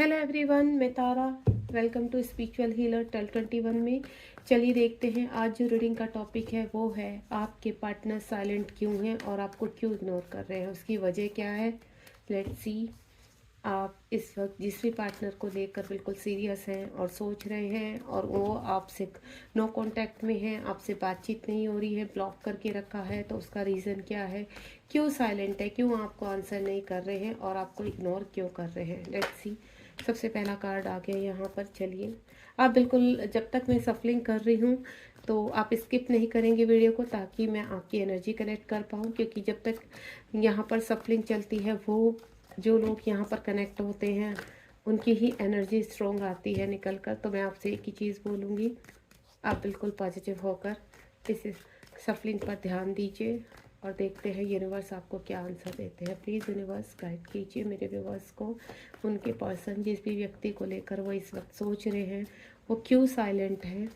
Hello everyone, मैं Tara. Welcome to spiritual healer tale 21 में। चलिए देखते हैं आज जो रीडिंग का टॉपिक है वो है आपके पार्टनर साइलेंट क्यों हैं और आपको क्यों इग्नोर कर रहे हैं, उसकी वजह क्या है। Let's see. आप इस वक्त जिस भी पार्टनर को लेकर बिल्कुल सीरियस हैं और सोच रहे हैं और वो आपसे नो कांटेक्ट में है, आपसे बातचीत नहीं हो रही है, ब्लॉक करके रखा है, तो उसका रीज़न क्या है, क्यों साइलेंट है, क्यों आपको आंसर नहीं कर रहे हैं और आपको इग्नोर क्यों कर रहे हैं। Let's see. सबसे पहला कार्ड आ गया यहाँ पर। चलिए आप बिल्कुल, जब तक मैं सफलिंग कर रही हूँ तो आप स्किप नहीं करेंगे वीडियो को, ताकि मैं आपकी एनर्जी कनेक्ट कर पाऊँ, क्योंकि जब तक यहाँ पर सफलिंग चलती है वो जो लोग यहाँ पर कनेक्ट होते हैं उनकी ही एनर्जी स्ट्रॉन्ग आती है निकल कर। तो मैं आपसे एक ही चीज़ बोलूँगी, आप बिल्कुल पॉजिटिव होकर इस सफलिंग पर ध्यान दीजिए और देखते हैं यूनिवर्स आपको क्या आंसर देते हैं। प्लीज़ यूनिवर्स गाइड कीजिए मेरे व्यूवर्स को, उनके पर्सन जिस भी व्यक्ति को लेकर वो इस वक्त सोच रहे हैं वो क्यों साइलेंट है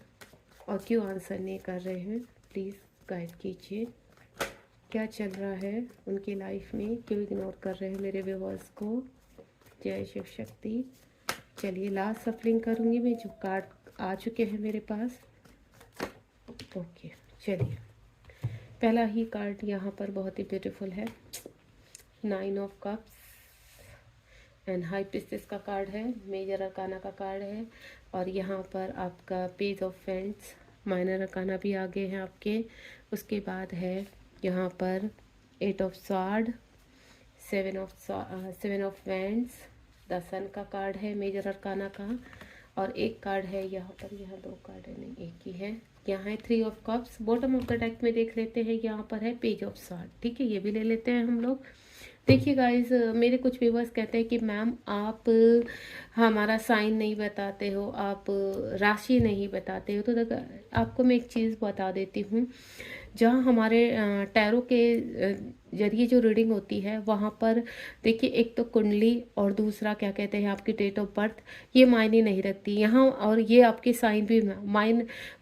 और क्यों आंसर नहीं कर रहे हैं। प्लीज़ गाइड कीजिए क्या चल रहा है उनकी लाइफ में, क्यों इग्नोर कर रहे हैं मेरे व्यूवर्स को। जय शिव शक्ति। चलिए लास्ट सफलिंग करूँगी मैं, जो कार्ड आ चुके हैं मेरे पास। ओके चलिए, पहला ही कार्ड यहाँ पर बहुत ही ब्यूटीफुल है, 9 of cups and high priestess का कार्ड है, मेजर अरकाना का कार्ड है, और यहाँ पर आपका page of friends, minor arcana भी आगे हैं आपके। उसके बाद है यहाँ पर 8 of sword, 7 of wands, the sun का कार्ड है मेजर अरकाना का, और एक कार्ड है यहाँ पर, यहाँ 2 कार्ड है, नहीं एक ही है, यहाँ है 3 of cups. Bottom of the deck में देख लेते हैं, यहाँ पर है पेज ऑफ स्वार्ड। ठीक है, ये भी ले लेते हैं हम लोग। देखिए गाइस, मेरे कुछ व्यूवर्स कहते हैं कि मैम आप हमारा साइन नहीं बताते हो, आप राशि नहीं बताते हो। तो आपको मैं एक चीज़ बता देती हूँ, जहाँ हमारे टैरो के जरिए जो रीडिंग होती है वहाँ पर देखिए, एक तो कुंडली और दूसरा क्या कहते हैं आपकी डेट ऑफ बर्थ, ये मायने नहीं रखती यहाँ, और ये आपके साइन भी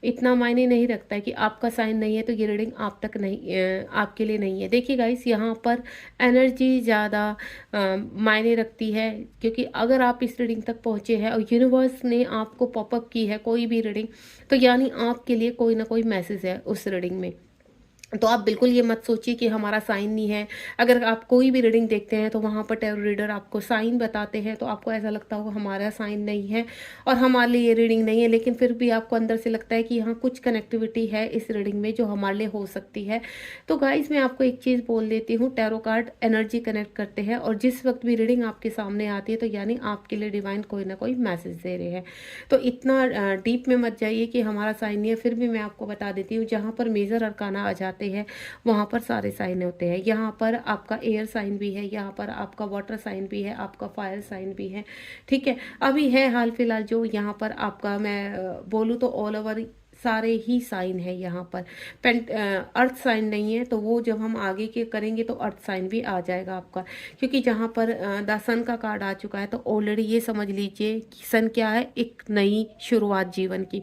इतना मायने नहीं रखता है कि आपका साइन नहीं है तो ये रीडिंग आप तक नहीं, आपके लिए नहीं है। देखिए गाइस, यहाँ पर एनर्जी ज़्यादा मायने रखती है, क्योंकि अगर आप इस रीडिंग तक पहुँचे हैं और यूनिवर्स ने आपको पॉपअप की है कोई भी रीडिंग, तो यानी आपके लिए कोई ना कोई मैसेज है उस रीडिंग में। तो आप बिल्कुल ये मत सोचिए कि हमारा साइन नहीं है। अगर आप कोई भी रीडिंग देखते हैं तो वहाँ पर टैरो रीडर आपको साइन बताते हैं, तो आपको ऐसा लगता होगा हमारा साइन नहीं है और हमारे लिए ये रीडिंग नहीं है, लेकिन फिर भी आपको अंदर से लगता है कि यहाँ कुछ कनेक्टिविटी है इस रीडिंग में जो हमारे लिए हो सकती है। तो गाइज, मैं आपको एक चीज़ बोल देती हूँ, टैरो कार्ड एनर्जी कनेक्ट करते हैं, और जिस वक्त भी रीडिंग आपके सामने आती है तो यानी आपके लिए डिवाइन कोई ना कोई मैसेज दे रहे हैं। तो इतना डीप में मत जाइए कि हमारा साइन नहीं है। फिर भी मैं आपको बता देती हूँ, जहाँ पर मेजर अरकाना आ जाते हैं वहाँ पर सारे साइन होते हैं। यहाँ पर आपका एयर साइन भी है, यहाँ पर आपका वाटर साइन भी है, आपका फायर साइन भी है। ठीक है, अभी है हाल फिलहाल जो यहाँ पर आपका, मैं बोलूँ तो ऑल ओवर सारे ही साइन है यहाँ पर। अर्थ साइन नहीं है, तो वो जब हम आगे के करेंगे तो अर्थ साइन भी आ जाएगा आपका, क्योंकि जहाँ पर द सन का कार्ड आ चुका है तो ऑलरेडी ये समझ लीजिए कि सन क्या है, एक नई शुरुआत जीवन की।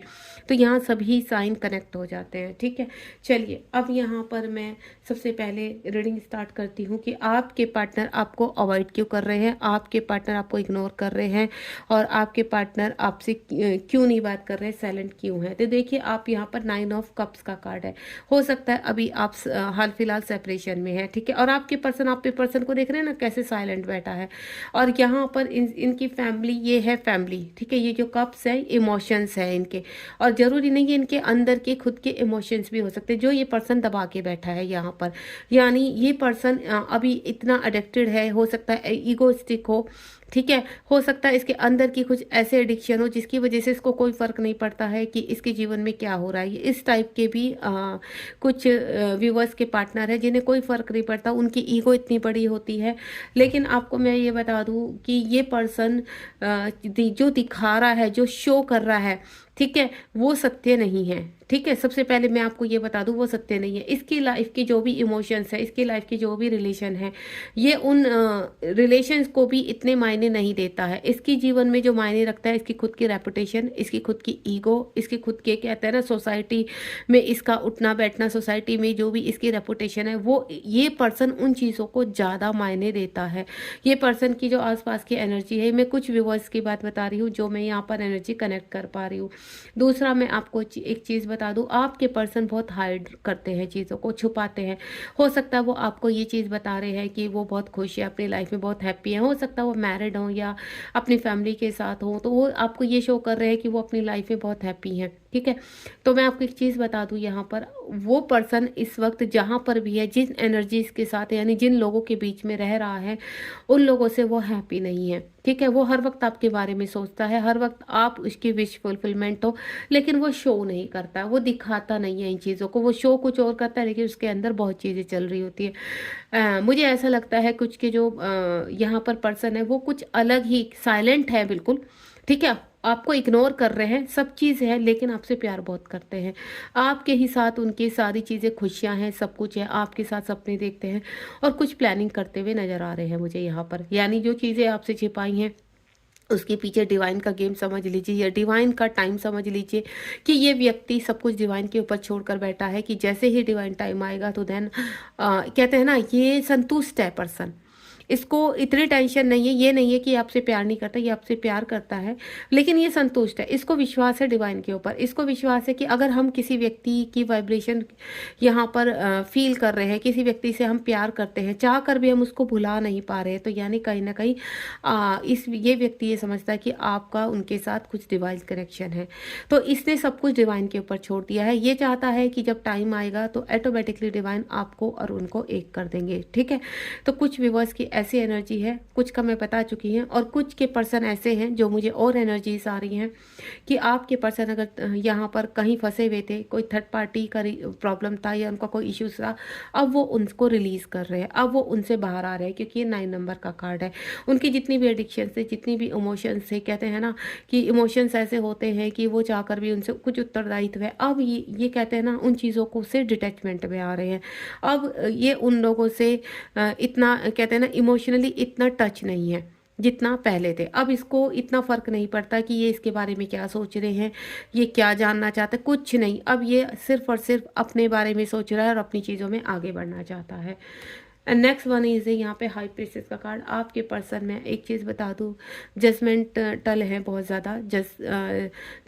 तो यहाँ सभी साइन कनेक्ट हो जाते हैं। ठीक है, चलिए अब यहाँ पर मैं सबसे पहले रीडिंग स्टार्ट करती हूँ कि आपके पार्टनर आपको अवॉइड क्यों कर रहे हैं, आपके पार्टनर आपको इग्नोर कर रहे हैं, और आपके पार्टनर आपसे क्यों नहीं बात कर रहे हैं, साइलेंट क्यों है। तो देखिए, आप यहाँ पर 9 ऑफ कप्स का कार्ड है। हो सकता है अभी आप हाल फिलहाल सेपरेशन में है, ठीक है, और आपके पर्सन, आप पे पर्सन को देख रहे हैं ना कैसे साइलेंट बैठा है, और यहाँ पर इनकी फैमिली, ये है फैमिली। ठीक है, ये जो कप्स है इमोशंस है इनके, और जरूरी नहीं है इनके अंदर के खुद के इमोशंस भी हो सकते हैं जो ये पर्सन दबा के बैठा है यहाँ पर। यानी ये पर्सन अभी इतना अडिक्टेड है, हो सकता है ईगोइस्टिक हो। ठीक है, हो सकता है इसके अंदर की कुछ ऐसे एडिक्शन हो जिसकी वजह से इसको कोई फर्क नहीं पड़ता है कि इसके जीवन में क्या हो रहा है। इस टाइप के भी कुछ व्यूवर्स के पार्टनर है जिन्हें कोई फर्क नहीं पड़ता, उनकी ईगो इतनी बड़ी होती है। लेकिन आपको मैं ये बता दूं कि ये पर्सन जो दिखा रहा है, जो शो कर रहा है, ठीक है, वो सत्य नहीं है। ठीक है, सबसे पहले मैं आपको ये बता दूं वो सत्य नहीं है। इसकी लाइफ की जो भी इमोशंस है, इसकी लाइफ की जो भी रिलेशन है, ये उन रिलेशंस को भी इतने मायने नहीं देता है। इसकी जीवन में जो मायने रखता है इसकी खुद की रेपुटेशन, इसकी खुद की ईगो, इसकी खुद के कहते हैं ना सोसाइटी में इसका उठना बैठना, सोसाइटी में जो भी इसकी रेपुटेशन है, वो ये पर्सन उन चीज़ों को ज़्यादा मायने देता है। ये पर्सन की जो आसपास की एनर्जी है, मैं कुछ व्यूवर्स की बात बता रही हूँ जो मैं यहाँ पर एनर्जी कनेक्ट कर पा रही हूँ। दूसरा मैं आपको एक चीज़ बता दूं, आपके पर्सन बहुत हाइड करते हैं, चीज़ों को छुपाते हैं। हो सकता है वो आपको ये चीज़ बता रहे हैं कि वो बहुत खुश है, अपनी लाइफ में बहुत हैप्पी है। हो सकता है वो मैरिड हो या अपनी फैमिली के साथ हो, तो वो आपको ये शो कर रहे हैं कि वो अपनी लाइफ में बहुत हैप्पी हैं। ठीक है, तो मैं आपको एक चीज़ बता दूं, यहाँ पर वो पर्सन इस वक्त जहाँ पर भी है, जिन एनर्जीज के साथ यानी जिन लोगों के बीच में रह रहा है, उन लोगों से वो हैप्पी नहीं है। ठीक है, वो हर वक्त आपके बारे में सोचता है, हर वक्त आप उसकी विश फुलफिलमेंट हो, लेकिन वो शो नहीं करता, वो दिखाता नहीं है इन चीज़ों को। वो शो कुछ और करता है लेकिन उसके अंदर बहुत चीज़ें चल रही होती है। मुझे ऐसा लगता है कुछ के जो यहाँ पर पर्सन है वो कुछ अलग ही साइलेंट है बिल्कुल। ठीक है, आपको इग्नोर कर रहे हैं, सब चीज़ है, लेकिन आपसे प्यार बहुत करते हैं। आपके ही साथ उनकी सारी चीज़ें, खुशियां हैं, सब कुछ है, आपके साथ सपने देखते हैं और कुछ प्लानिंग करते हुए नजर आ रहे हैं मुझे यहाँ पर। यानी जो चीज़ें आपसे छिपाई हैं उसके पीछे डिवाइन का गेम समझ लीजिए या डिवाइन का टाइम समझ लीजिए कि ये व्यक्ति सब कुछ डिवाइन के ऊपर छोड़कर बैठा है कि जैसे ही डिवाइन टाइम आएगा तो देन कहते हैं ना, ये संतुष्ट है पर्सन। इसको इतनी टेंशन नहीं है, ये नहीं है कि आपसे प्यार नहीं करता, ये आपसे प्यार करता है, लेकिन ये संतुष्ट है। इसको विश्वास है डिवाइन के ऊपर, इसको विश्वास है कि अगर हम किसी व्यक्ति की वाइब्रेशन यहाँ पर फील कर रहे हैं, किसी व्यक्ति से हम प्यार करते हैं, चाह कर भी हम उसको भुला नहीं पा रहे हैं, तो यानी कहीं ना कहीं इस ये व्यक्ति ये समझता है कि आपका उनके साथ कुछ डिवाइन कनेक्शन है। तो इसने सब कुछ डिवाइन के ऊपर छोड़ दिया है। ये चाहता है कि जब टाइम आएगा तो ऑटोमेटिकली डिवाइन आपको और उनको एक कर देंगे। ठीक है, तो कुछ व्यूवर्स की ऐसी एनर्जी है, कुछ का मैं बता चुकी हूँ, और कुछ के पर्सन ऐसे हैं जो मुझे और एनर्जीज आ रही हैं कि आपके पर्सन अगर यहाँ पर कहीं फंसे हुए थे, कोई थर्ड पार्टी का प्रॉब्लम था या उनका कोई इश्यूज था, अब वो उनको रिलीज कर रहे हैं, अब वो उनसे बाहर आ रहे हैं, क्योंकि ये 9 नंबर का कार्ड है। उनकी जितनी भी एडिक्शन से, जितनी भी इमोशंस है, कहते हैं ना कि इमोशंस ऐसे होते हैं कि वो चाहकर भी उनसे कुछ उत्तरदायित्व है, अब ये कहते हैं ना उन चीज़ों को से डिटैचमेंट में आ रहे हैं। अब ये उन लोगों से इतना कहते हैं ना इमोशनली इतना टच नहीं है जितना पहले थे। अब इसको इतना फर्क नहीं पड़ता कि ये इसके बारे में क्या सोच रहे हैं, ये क्या जानना चाहते हैं, कुछ नहीं। अब ये सिर्फ और सिर्फ अपने बारे में सोच रहा है और अपनी चीज़ों में आगे बढ़ना चाहता है। एंड नेक्स्ट वन इज यहाँ पे हाई प्रीसेस का कार्ड। आपके पर्सन में एक चीज़ बता दूँ, जजमेंट टल है बहुत ज़्यादा,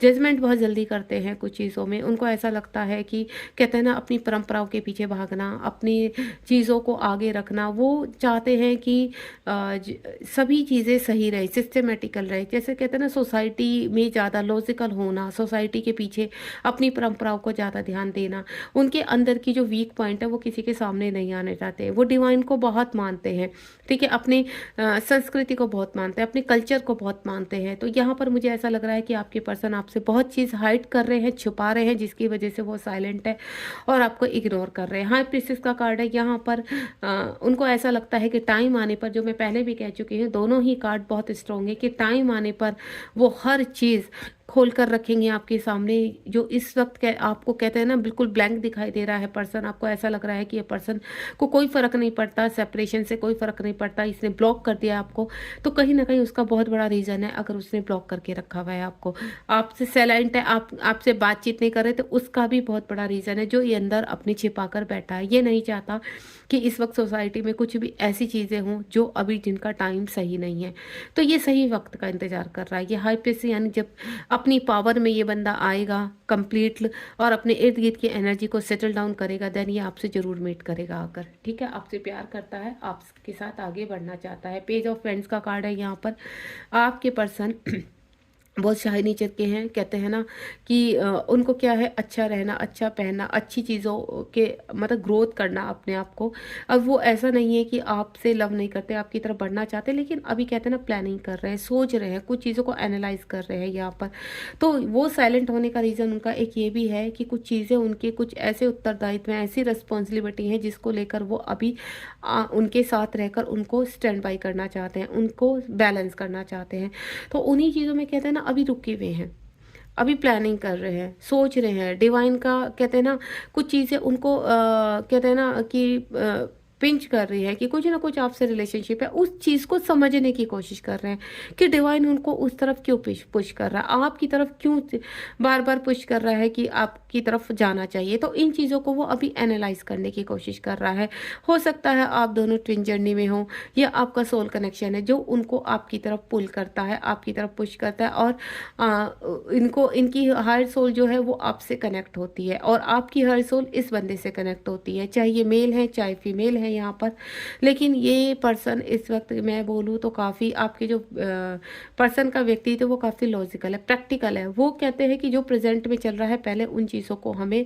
जजमेंट बहुत जल्दी करते हैं कुछ चीज़ों में। उनको ऐसा लगता है कि कहते हैं ना अपनी परंपराओं के पीछे भागना, अपनी चीज़ों को आगे रखना, वो चाहते हैं कि सभी चीज़ें सही रहे, सिस्टमेटिकल रहे। जैसे कहते हैं ना सोसाइटी में ज़्यादा लॉजिकल होना, सोसाइटी के पीछे अपनी परंपराओं को ज़्यादा ध्यान देना। उनके अंदर की जो वीक पॉइंट है वो किसी के सामने नहीं आने चाहते। वो डिवाइन को बहुत मानते हैं, ठीक है, अपनी संस्कृति को बहुत मानते हैं, अपने कल्चर को बहुत मानते हैं। तो यहाँ पर मुझे ऐसा लग रहा है कि आपके पर्सन आपसे बहुत चीज़ हाइड कर रहे हैं, छुपा रहे हैं, जिसकी वजह से वो साइलेंट है और आपको इग्नोर कर रहे हैं। हाई प्रीसेस का कार्ड है यहाँ पर। उनको ऐसा लगता है कि टाइम आने पर, जो मैं पहले भी कह चुकी हूँ, दोनों ही कार्ड बहुत स्ट्रॉन्ग है कि टाइम आने पर वो हर चीज़ खोल कर रखेंगे आपके सामने। जो इस वक्त आपको कहते हैं ना बिल्कुल ब्लैंक दिखाई दे रहा है पर्सन, आपको ऐसा लग रहा है कि ये पर्सन को कोई फ़र्क नहीं पड़ता, सेपरेशन से कोई फ़र्क नहीं पड़ता, इसने ब्लॉक कर दिया आपको। तो कहीं ना कहीं उसका बहुत बड़ा रीज़न है, अगर उसने ब्लॉक करके रखा हुआ है आपको, आपसे साइलेंट है, आपसे बातचीत नहीं कर रहे, तो उसका भी बहुत बड़ा रीज़न है जो ये अंदर अपनी छिपा कर बैठा है। ये नहीं चाहता कि इस वक्त सोसाइटी में कुछ भी ऐसी चीज़ें हों जो अभी जिनका टाइम सही नहीं है। तो ये सही वक्त का इंतज़ार कर रहा है। ये हाई प्रीसेस यानी जब अपनी पावर में ये बंदा आएगा कंप्लीट और अपने इर्द गिर्द की एनर्जी को सेटल डाउन करेगा, देन ये आपसे ज़रूर मीट करेगा आकर। ठीक है, आपसे प्यार करता है, आपके साथ आगे बढ़ना चाहता है। पेज ऑफ फ्रेंड्स का कार्ड है यहाँ पर। आपके पर्सन बहुत शाही नेचर के हैं, कहते हैं ना कि उनको क्या है, अच्छा रहना, अच्छा पहनना, अच्छी चीज़ों के मतलब ग्रोथ करना अपने आप को। अब वो ऐसा नहीं है कि आपसे लव नहीं करते, आपकी तरफ बढ़ना चाहते, लेकिन अभी कहते हैं ना प्लानिंग कर रहे हैं, सोच रहे हैं, कुछ चीज़ों को एनालाइज कर रहे हैं यहाँ पर। तो वो साइलेंट होने का रीज़न उनका एक ये भी है कि कुछ चीज़ें उनके कुछ ऐसे उत्तरदायित्व हैं, ऐसी रिस्पॉन्सिबिलिटी हैं जिसको लेकर वो अभी उनके साथ रहकर उनको स्टैंड बाई करना चाहते हैं, उनको बैलेंस करना चाहते हैं। तो उन्हीं चीज़ों में कहते हैं ना अभी रुके हुए हैं, अभी प्लानिंग कर रहे हैं, सोच रहे हैं। डिवाइन का कहते हैं ना, कुछ चीज़ें उनको कहते हैं ना कि पिंच कर रही है कि कुछ ना कुछ आपसे रिलेशनशिप है, उस चीज़ को समझने की कोशिश कर रहे हैं कि डिवाइन उनको उस तरफ क्यों पुश पुश कर रहा है, आपकी तरफ क्यों बार बार पुश कर रहा है कि आपकी तरफ जाना चाहिए। तो इन चीज़ों को वो अभी एनालाइज करने की कोशिश कर रहा है। हो सकता है आप दोनों ट्विन जर्नी में हो, या आपका सोल कनेक्शन है जो उनको आपकी तरफ पुल करता है, आपकी तरफ पुश करता है, और इनको इनकी हायर सोल जो है वो आपसे कनेक्ट होती है, और आपकी हायर सोल इस बंदे से कनेक्ट होती है, चाहे ये मेल है चाहे फीमेल है यहाँ पर। लेकिन ये पर्सन इस वक्त मैं बोलूँ तो काफ़ी आपके जो पर्सन का व्यक्ति थे वो काफ़ी लॉजिकल है, प्रैक्टिकल है। वो कहते हैं कि जो प्रेजेंट में चल रहा है पहले उन चीज़ों को हमें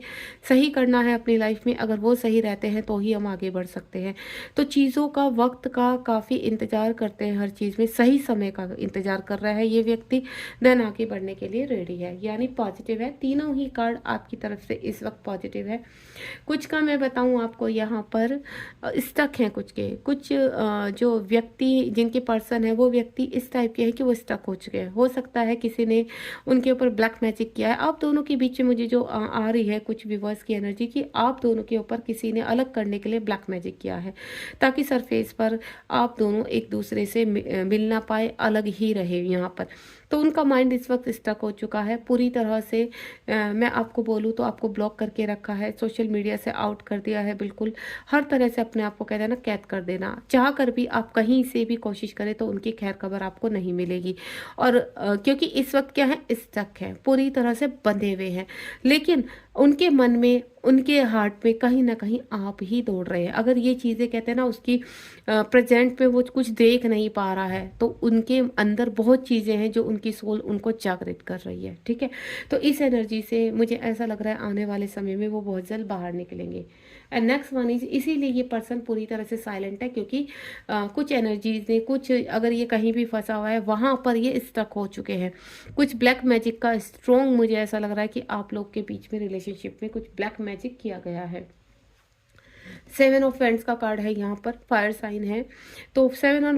सही करना है अपनी लाइफ में, अगर वो सही रहते हैं तो ही हम आगे बढ़ सकते हैं। तो चीज़ों का, वक्त का काफ़ी इंतज़ार करते हैं, हर चीज़ में सही समय का इंतज़ार कर रहा है ये व्यक्ति, देन आगे बढ़ने के लिए रेडी है, यानी पॉजिटिव है। तीनों ही कार्ड आपकी तरफ से इस वक्त पॉजिटिव है। कुछ का मैं बताऊं आपको यहाँ पर स्टक हैं कुछ के, कुछ जो व्यक्ति जिनके पर्सन है वो व्यक्ति इस टाइप के हैं कि वो स्टक हो चुके हैं। हो सकता है किसी ने उनके ऊपर ब्लैक मैजिक किया है। आप दोनों के बीच में मुझे जो आ रही है कुछ व्यूवर्स की एनर्जी कि आप दोनों के ऊपर किसी ने अलग करने के लिए ब्लैक मैजिक किया है, ताकि सरफेस पर आप दोनों एक दूसरे से मिल ना पाए, अलग ही रहे यहाँ पर। तो उनका माइंड इस वक्त स्टक हो चुका है पूरी तरह से। मैं आपको बोलूँ तो आपको ब्लॉक करके रखा है, सोशल मीडिया से आउट कर दिया है, बिल्कुल हर तरह से अपने आप को कहते हैं ना कैद कर देना। चाह कर भी आप कहीं से भी कोशिश करें तो उनकी खैर खबर आपको नहीं मिलेगी। और क्योंकि इस वक्त क्या है, स्टक है, पूरी तरह से बंधे हुए हैं। लेकिन उनके मन में, उनके हार्ट में कहीं ना कहीं आप ही दौड़ रहे हैं। अगर ये चीज़ें कहते हैं ना उसकी प्रेजेंट में वो कुछ देख नहीं पा रहा है, तो उनके अंदर बहुत चीज़ें हैं जो उनकी सोल उनको जागृत कर रही है। ठीक है, तो इस एनर्जी से मुझे ऐसा लग रहा है आने वाले समय में वो बहुत जल्द बाहर निकलेंगे। एंड नेक्स्ट वन इज, इसीलिए ये पर्सन पूरी तरह से साइलेंट है, क्योंकि कुछ एनर्जीज ने, कुछ अगर ये कहीं भी फंसा हुआ है वहाँ पर ये स्टक हो चुके हैं। कुछ ब्लैक मैजिक का स्ट्रॉन्ग मुझे ऐसा लग रहा है कि आप लोग के बीच में रिलेशनशिप में कुछ ब्लैक मैजिक किया गया है। 7 ऑफ वैंड्स का कार्ड है यहाँ पर, फायर साइन है। तो 7 ऑफ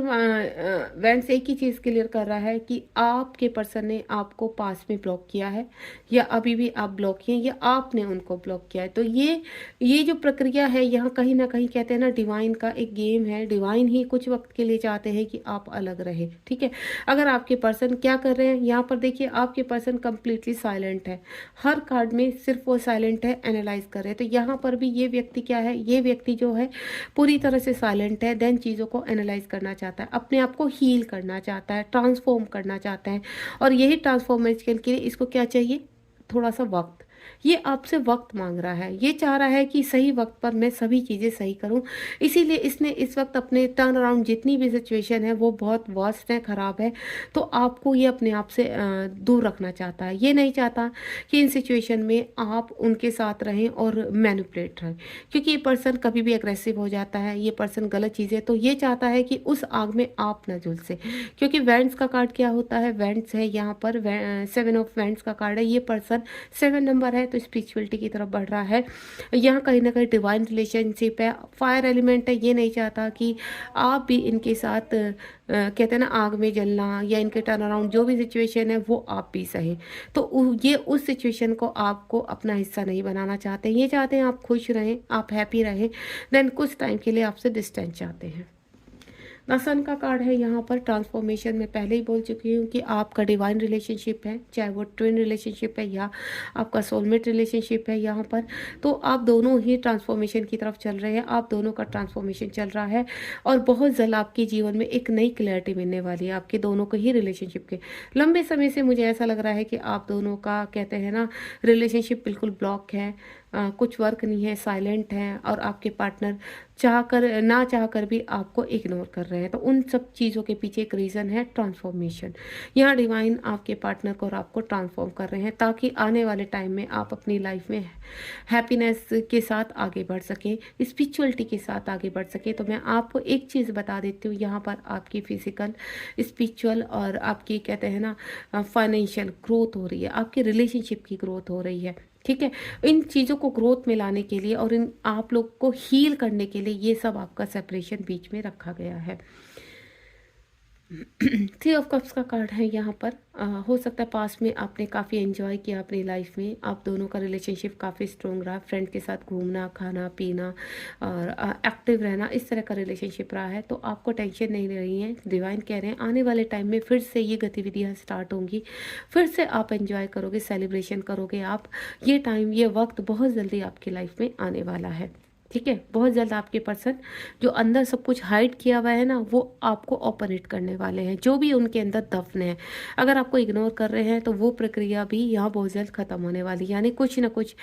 वैंड्स एक ही चीज़ क्लियर कर रहा है कि आपके पर्सन ने आपको पास में ब्लॉक किया है, या अभी भी आप ब्लॉक किए, या आपने उनको ब्लॉक किया है। तो ये जो प्रक्रिया है यहाँ कहीं ना कहीं कहते हैं ना डिवाइन का एक गेम है। डिवाइन ही कुछ वक्त के लिए चाहते हैं कि आप अलग रहे। ठीक है, अगर आपके पर्सन क्या कर रहे हैं यहाँ पर देखिए, आपके पर्सन कंप्लीटली साइलेंट है, हर कार्ड में सिर्फ वो साइलेंट है, एनालाइज कर रहे हैं। तो यहाँ पर भी ये व्यक्ति क्या है, ये व्यक्ति जो है पूरी तरह से साइलेंट है, देन चीज़ों को एनालाइज करना चाहता है, अपने आप को हील करना चाहता है, ट्रांसफॉर्म करना चाहता है। और यही ट्रांसफॉर्मेशन के लिए इसको क्या चाहिए, थोड़ा सा वक्त। ये आपसे वक्त मांग रहा है, ये चाह रहा है कि सही वक्त पर मैं सभी चीज़ें सही करूं। इसीलिए इसने इस वक्त अपने टर्न अराउंड जितनी भी सिचुएशन है वो बहुत वर्स्ट है, ख़राब है। तो आपको ये अपने आप से दूर रखना चाहता है। ये नहीं चाहता कि इन सिचुएशन में आप उनके साथ रहें और मैनिपुलेट रहें, क्योंकि ये पर्सन कभी भी अग्रेसिव हो जाता है, ये पर्सन गलत चीज़ें, तो ये चाहता है कि उस आग में आप न झुलसे। क्योंकि वैंड्स का कार्ड क्या होता है, वैंड्स है यहाँ पर, 7 ऑफ वैंड्स का कार्ड है। ये पर्सन 7 नंबर है, तो स्पिरिचुअलिटी की तरफ बढ़ रहा है। यहाँ कहीं ना कहीं डिवाइन रिलेशनशिप है, फायर एलिमेंट है। ये नहीं चाहता कि आप भी इनके साथ कहते हैं ना आग में जलना, या इनके टर्न अराउंड जो भी सिचुएशन है वो आप भी सहे। तो ये उस सिचुएशन को आपको अपना हिस्सा नहीं बनाना चाहते। ये चाहते हैं आप खुश रहें, आप हैप्पी रहें, देन कुछ टाइम के लिए आपसे डिस्टेंस चाहते हैं। द सन का कार्ड है यहाँ पर, ट्रांसफॉर्मेशन में पहले ही बोल चुकी हूँ कि आपका डिवाइन रिलेशनशिप है, चाहे वो ट्विन रिलेशनशिप है या आपका सोलमेट रिलेशनशिप है यहाँ पर। तो आप दोनों ही ट्रांसफॉर्मेशन की तरफ चल रहे हैं, आप दोनों का ट्रांसफॉर्मेशन चल रहा है, और बहुत जल्द आपके जीवन में एक नई क्लैरिटी मिलने वाली है आपके दोनों के ही रिलेशनशिप के। लंबे समय से मुझे ऐसा लग रहा है कि आप दोनों का कहते हैं ना रिलेशनशिप बिल्कुल ब्लॉक है, कुछ वर्क नहीं है, साइलेंट है, और आपके पार्टनर चाह कर ना चाह कर भी आपको इग्नोर कर रहे हैं। तो उन सब चीज़ों के पीछे एक रीज़न है ट्रांसफॉर्मेशन। यहाँ डिवाइन आपके पार्टनर को और आपको ट्रांसफॉर्म कर रहे हैं, ताकि आने वाले टाइम में आप अपनी लाइफ में हैप्पीनेस के साथ आगे बढ़ सकें, स्पिरिचुअलिटी के साथ आगे बढ़ सकें। तो मैं आपको एक चीज़ बता देती हूँ, यहाँ पर आपकी फिजिकल, स्पिरिचुअल और आपकी कहते हैं ना फाइनेंशियल ग्रोथ हो रही है, आपकी रिलेशनशिप की ग्रोथ हो रही है। ठीक है, इन चीज़ों को ग्रोथ में लाने के लिए और इन आप लोग को हील करने के लिए ये सब आपका सेपरेशन बीच में रखा गया है। थ्री ऑफ कप्स का कार्ड है यहाँ पर। हो सकता है पास में आपने काफ़ी एंजॉय किया अपनी लाइफ में, आप दोनों का रिलेशनशिप काफ़ी स्ट्रॉन्ग रहा, फ्रेंड के साथ घूमना खाना पीना और एक्टिव रहना, इस तरह का रिलेशनशिप रहा है। तो आपको टेंशन नहीं रही है, डिवाइन कह रहे हैं आने वाले टाइम में फिर से ये गतिविधियाँ स्टार्ट होंगी, फिर से आप एंजॉय करोगे, सेलिब्रेशन करोगे आप। ये टाइम ये वक्त बहुत जल्दी आपकी लाइफ में आने वाला है, ठीक है। बहुत जल्द आपके पर्सन जो अंदर सब कुछ हाइड किया हुआ है ना, वो आपको ऑपरेट करने वाले हैं, जो भी उनके अंदर दफन है। अगर आपको इग्नोर कर रहे हैं तो वो प्रक्रिया भी यहाँ बहुत जल्द खत्म होने वाली है, यानी कुछ ना कुछ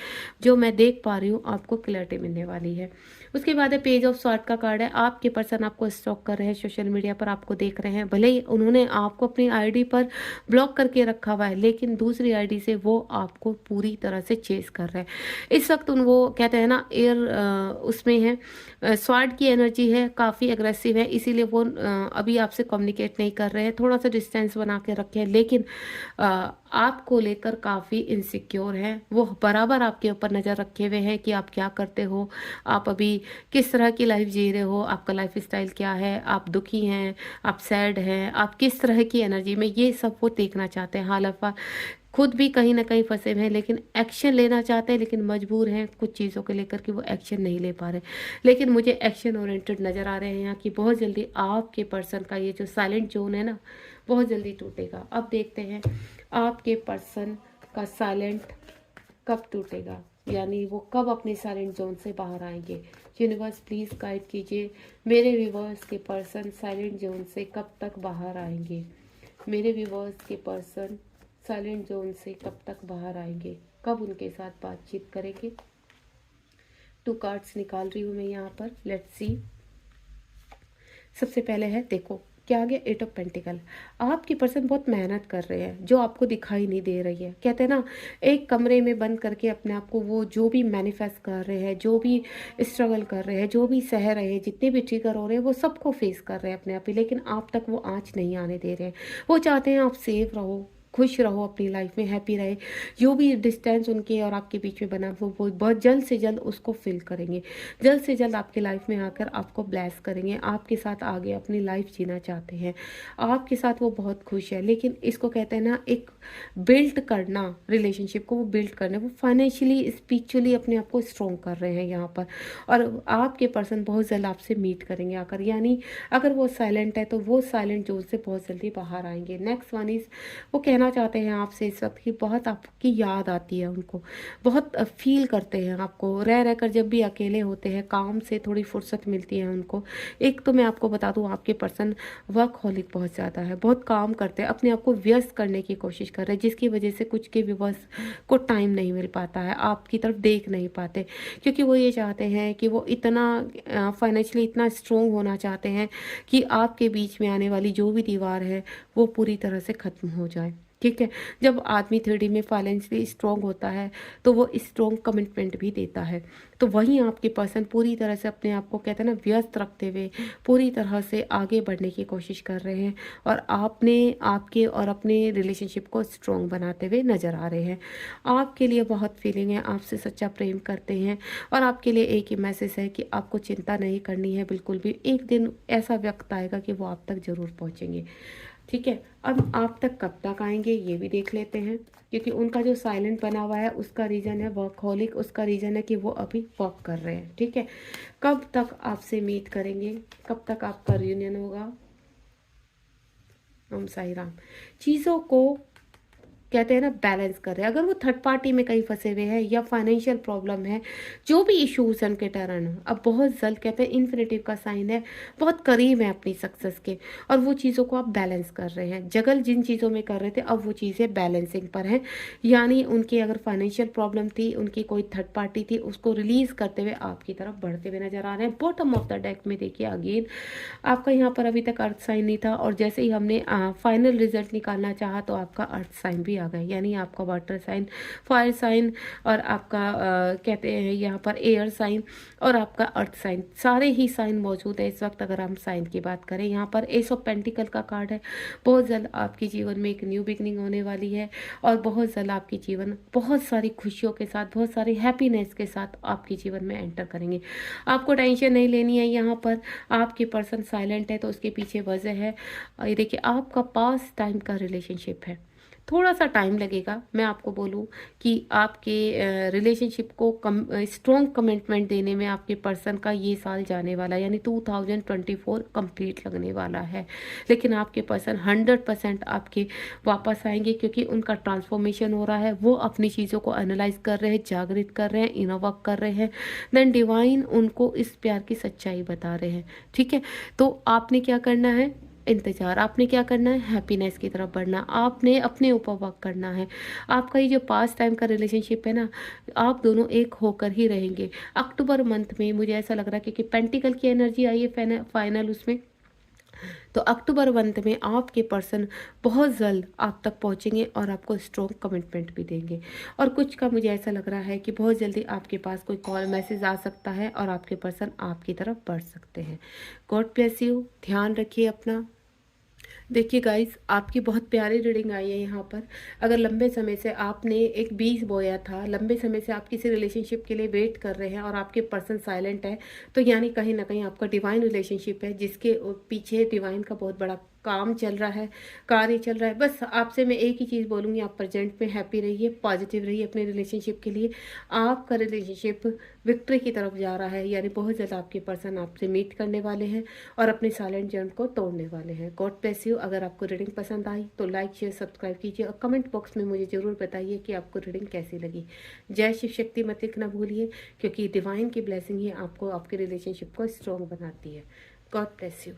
जो मैं देख पा रही हूँ आपको क्लैरिटी मिलने वाली है। उसके बाद है पेज ऑफ स्वॉर्ड का कार्ड है। आपके पर्सन आपको स्टॉक कर रहे हैं, सोशल मीडिया पर आपको देख रहे हैं, भले ही उन्होंने आपको अपनी आईडी पर ब्लॉक करके रखा हुआ है, लेकिन दूसरी आईडी से वो आपको पूरी तरह से चेस कर रहे हैं इस वक्त। उन वो कहते हैं ना एयर उसमें है, स्वॉर्ड की एनर्जी है, काफ़ी अग्रेसिव है, इसीलिए वो अभी आपसे कम्युनिकेट नहीं कर रहे हैं, थोड़ा सा डिस्टेंस बना के रखे हैं, लेकिन आपको लेकर काफ़ी इनसिक्योर हैं। वो बराबर आपके ऊपर नज़र रखे हुए हैं कि आप क्या करते हो, आप अभी किस तरह की लाइफ जी रहे हो, आपका लाइफ स्टाइल क्या है, आप दुखी हैं, आप सैड हैं, आप किस तरह की एनर्जी में, ये सब वो देखना चाहते हैं। हालांकि खुद भी कहीं ना कहीं फंसे हुए हैं, लेकिन एक्शन लेना चाहते हैं, लेकिन मजबूर हैं कुछ चीज़ों को लेकर कि वो एक्शन नहीं ले पा रहे। लेकिन मुझे एक्शन ओरिएंटेड नज़र आ रहे हैं यहाँ कि बहुत जल्दी आपके पर्सन का ये जो साइलेंट जोन है ना, बहुत जल्दी टूटेगा। अब देखते हैं आपके पर्सन का साइलेंट कब टूटेगा, यानी वो कब अपने साइलेंट जोन से बाहर आएंगे। यूनिवर्स प्लीज़ गाइड कीजिए मेरे व्यूवर्स के पर्सन साइलेंट जोन से कब तक बाहर आएंगे। मेरे व्यूवर्स के पर्सन साइलेंट जोन से कब तक बाहर आएंगे, कब उनके साथ बातचीत करेंगे। 2 कार्ड्स निकाल रही हूँ मैं यहाँ पर, लेट्स सी। सबसे पहले है, देखो क्या आ गया, 8 ऑफ पेंटिकल। आपकी पर्सन बहुत मेहनत कर रहे हैं जो आपको दिखाई नहीं दे रही है। कहते हैं ना, एक कमरे में बंद करके अपने आप को वो जो भी मैनिफेस्ट कर रहे हैं, जो भी स्ट्रगल कर रहे हैं, जो भी सह रहे हैं, जितने भी ट्रिगर हो रहे हैं, वो सबको फेस कर रहे हैं अपने आप ही, लेकिन आप तक वो आँच नहीं आने दे रहे हैं। वो चाहते हैं आप सेफ रहो, खुश रहो, अपनी लाइफ में हैप्पी रहे। जो भी डिस्टेंस उनके और आपके बीच में बना वो बहुत जल्द से जल्द उसको फिल करेंगे, जल्द से जल्द आपकी लाइफ में आकर आपको ब्लेस करेंगे, आपके साथ आगे अपनी लाइफ जीना चाहते हैं, आपके साथ वो बहुत खुश है। लेकिन इसको कहते हैं ना, एक बिल्ड करना, रिलेशनशिप को वो बिल्ड करना, वो फाइनेंशियली स्पिरिचुअली अपने आप को स्ट्रॉन्ग कर रहे हैं यहाँ पर। और आपके पर्सन बहुत जल्द आपसे मीट करेंगे आकर, यानी अगर वो साइलेंट है तो वो साइलेंट जोन से बहुत जल्दी बाहर आएंगे। नेक्स्ट वन इज, वो कहना चाहते हैं आपसे इस वक्त की बहुत आपकी याद आती है उनको, बहुत फील करते हैं आपको, रह रहकर जब भी अकेले होते हैं, काम से थोड़ी फुर्सत मिलती है उनको। एक तो मैं आपको बता दूं, आपके पर्सन वर्कहॉलिक बहुत ज़्यादा है, बहुत काम करते हैं, अपने आप को व्यस्त करने की कोशिश कर रहे हैं, जिसकी वजह से कुछ के व्यूअर्स को टाइम नहीं मिल पाता है, आपकी तरफ देख नहीं पाते, क्योंकि वो ये चाहते हैं कि वो इतना फाइनेंशियली इतना स्ट्रोंग होना चाहते हैं कि आपके बीच में आने वाली जो भी दीवार है वो पूरी तरह से ख़त्म हो जाए, ठीक है। जब आदमी 3D में फाइनेंशियली स्ट्रॉन्ग होता है तो वो स्ट्रॉन्ग कमिटमेंट भी देता है। तो वहीं आपके पर्सन पूरी तरह से अपने आप को कहते हैं ना व्यस्त रखते हुए पूरी तरह से आगे बढ़ने की कोशिश कर रहे हैं, और आपने आपके और अपने रिलेशनशिप को स्ट्रॉन्ग बनाते हुए नज़र आ रहे हैं। आपके लिए बहुत फीलिंग है, आपसे सच्चा प्रेम करते हैं, और आपके लिए एक ही मैसेज है कि आपको चिंता नहीं करनी है बिल्कुल भी। एक दिन ऐसा वक्त आएगा कि वो आप तक ज़रूर पहुँचेंगे, ठीक है। अब आप तक कब तक आएंगे ये भी देख लेते हैं, क्योंकि उनका जो साइलेंट बना हुआ है उसका रीज़न है वर्कहॉलिक, उसका रीज़न है कि वो अभी वर्क कर रहे हैं, ठीक है। कब तक आपसे मीट करेंगे, कब तक आपका रियूनियन होगा। ओम साई राम। चीज़ों को कहते हैं ना बैलेंस कर रहे हैं। अगर वो थर्ड पार्टी में कहीं फंसे हुए हैं या फाइनेंशियल प्रॉब्लम है, जो भी इश्यूज हैं उनके टर्न, अब बहुत जल्द कहते हैं इन्फिनिटिव का साइन है, बहुत करीब है अपनी सक्सेस के, और वो चीज़ों को आप बैलेंस कर रहे हैं। जगल जिन चीज़ों में कर रहे थे अब वो चीज़ें बैलेंसिंग पर हैं, यानी उनकी अगर फाइनेंशियल प्रॉब्लम थी, उनकी कोई थर्ड पार्टी थी, उसको रिलीज करते हुए आपकी तरफ बढ़ते हुए नजर आ रहे हैं। बॉटम ऑफ द डेक में देखिए अगेन आपका यहाँ पर अभी तक अर्थ साइन नहीं था, और जैसे ही हमने फाइनल रिजल्ट निकालना चाहा तो आपका अर्थ साइन भी आ गए, यानी आपका वाटर साइन, फायर साइन और आपका कहते हैं यहाँ पर एयर साइन और आपका अर्थ साइन, सारे ही साइन मौजूद है इस वक्त। अगर हम साइन की बात करें, यहाँ पर एस ऑफ पेंटिकल का कार्ड है। बहुत जल्द आपके जीवन में एक न्यू बिगनिंग होने वाली है और बहुत जल्द आपकी जीवन बहुत सारी खुशियों के साथ, बहुत सारी हैप्पीनेस के साथ आपके जीवन में एंटर करेंगे। आपको टेंशन नहीं लेनी है। यहाँ पर आपके पर्सन साइलेंट है तो उसके पीछे वजह है, ये देखिए आपका पास टाइम का रिलेशनशिप है। थोड़ा सा टाइम लगेगा, मैं आपको बोलूँ कि आपके रिलेशनशिप को स्ट्रॉन्ग कमिटमेंट देने में आपके पर्सन का ये साल जाने वाला है, यानी 2024 कंप्लीट लगने वाला है। लेकिन आपके पर्सन 100% आपके वापस आएंगे, क्योंकि उनका ट्रांसफॉर्मेशन हो रहा है। वो अपनी चीज़ों को एनालाइज कर रहे हैं, जागृत कर रहे हैं, इनर वर्क कर रहे हैं। देन डिवाइन उनको इस प्यार की सच्चाई बता रहे हैं। ठीक है, तो आपने क्या करना है, इंतज़ार। आपने क्या करना है, हैप्पीनेस की तरफ बढ़ना। आपने अपने ऊपर वर्क करना है। आपका ये जो पास्ट टाइम का रिलेशनशिप है ना, आप दोनों एक होकर ही रहेंगे। अक्टूबर मंथ में मुझे ऐसा लग रहा है, क्योंकि पेंटिकल की एनर्जी आई है फाइनल उसमें, तो अक्टूबर मंथ में आपके पर्सन बहुत जल्द आप तक पहुंचेंगे और आपको स्ट्रॉन्ग कमिटमेंट भी देंगे। और कुछ का मुझे ऐसा लग रहा है कि बहुत जल्दी आपके पास कोई कॉल मैसेज आ सकता है और आपके पर्सन आपकी तरफ बढ़ सकते हैं। गॉड ब्लेस यू, ध्यान रखिए अपना। देखिए गाइस, आपकी बहुत प्यारी रीडिंग आई है यहाँ पर। अगर लंबे समय से आपने एक बीज बोया था, लंबे समय से आप किसी रिलेशनशिप के लिए वेट कर रहे हैं और आपके पर्सन साइलेंट है, तो यानी कहीं ना कहीं आपका डिवाइन रिलेशनशिप है, जिसके पीछे डिवाइन का बहुत बड़ा काम चल रहा है, कार्य चल रहा है। बस आपसे मैं एक ही चीज़ बोलूँगी, आप प्रेजेंट में हैप्पी रहिए, पॉजिटिव रहिए अपने रिलेशनशिप के लिए। आपका रिलेशनशिप विक्ट्री की तरफ जा रहा है, यानी बहुत ज़्यादा आपके पर्सन आपसे मीट करने वाले हैं और अपने साइलेंट जर्न को तोड़ने वाले हैं। God bless you. अगर आपको रीडिंग पसंद आई तो लाइक शेयर सब्सक्राइब कीजिए और कमेंट बॉक्स में मुझे ज़रूर बताइए कि आपको रीडिंग कैसी लगी। जय शिव शक्ति मत लिखना भूलिए, क्योंकि डिवाइन की ब्लेसिंग ही आपको आपके रिलेशनशिप को स्ट्रॉन्ग बनाती है। God bless you.